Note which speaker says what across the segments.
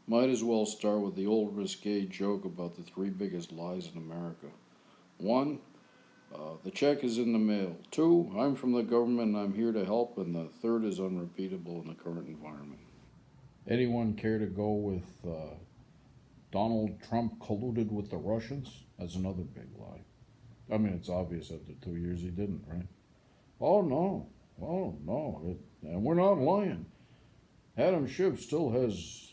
Speaker 1: Might as well start with the old risque joke about the three biggest lies in America. One, the check is in the mail. Two, I'm from the government and I'm here to help. And the third is unrepeatable in the current environment. Anyone care to go with Donald Trump colluded with the Russians? That's another big lie. I mean, it's obvious after 2 years he didn't, right? Oh, no. Oh, no. And we're not lying. Adam Schiff still has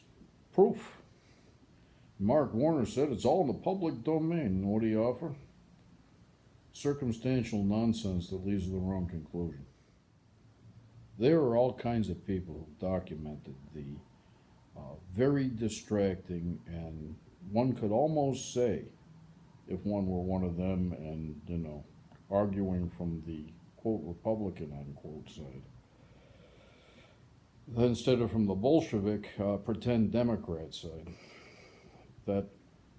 Speaker 1: proof. Mark Warner said it's all in the public domain. What do you offer? Circumstantial nonsense that leads to the wrong conclusion. There are all kinds of people who documented the very distracting, and one could almost say, if one were one of them and, arguing from the quote Republican unquote side, instead of from the Bolshevik pretend Democrat side, that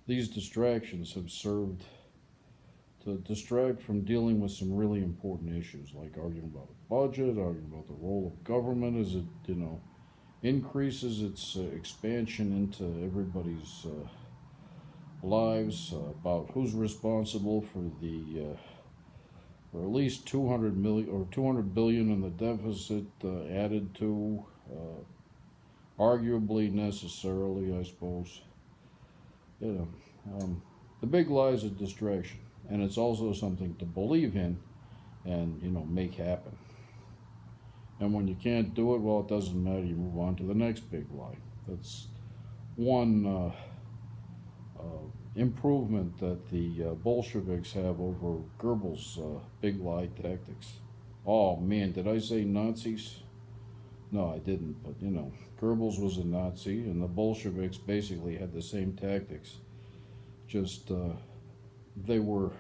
Speaker 1: these distractions have served to distract from dealing with some really important issues, like arguing about a budget, arguing about the role of government as it, increases its expansion into everybody's lives, about who's responsible for the or at least 200 million or 200 billion in the deficit added to, arguably necessarily, I suppose. The big lie is a distraction, and it's also something to believe in and make happen. And when you can't do it, well, it doesn't matter. You move on to the next big lie. That's one improvement that the Bolsheviks have over Goebbels' big lie tactics. Oh man, did I say Nazis? No, I didn't. But Goebbels was a Nazi, and the Bolsheviks basically had the same tactics. Just they were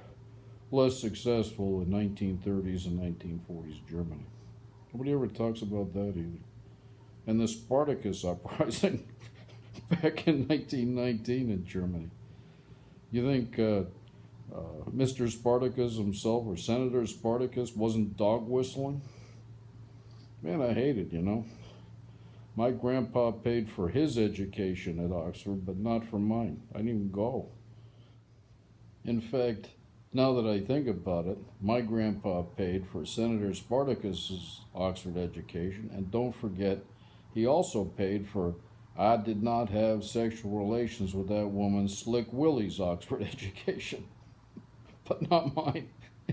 Speaker 1: less successful in 1930s and 1940s Germany. Nobody ever talks about that either. And the Spartacus uprising back in 1919 in Germany. You think Mr. Spartacus himself, or Senator Spartacus, wasn't dog whistling? Man, I hate it, My grandpa paid for his education at Oxford, but not for mine. I didn't even go. In fact, now that I think about it, my grandpa paid for Senator Spartacus's Oxford education, and don't forget, he also paid for I did not have sexual relations with that woman Slick Willie's Oxford education. But not mine.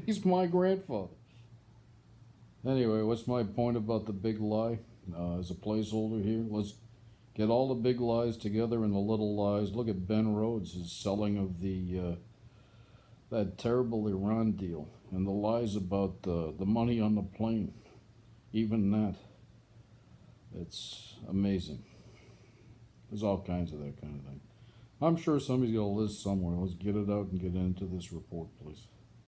Speaker 1: He's my grandfather. Anyway, what's my point about the big lie? As a placeholder here, let's get all the big lies together and the little lies. Look at Ben Rhodes' selling of the that terrible Iran deal, and the lies about the money on the plane. Even that. It's amazing. There's all kinds of that kind of thing. I'm sure somebody's got a list somewhere. Let's get it out and get into this report, please.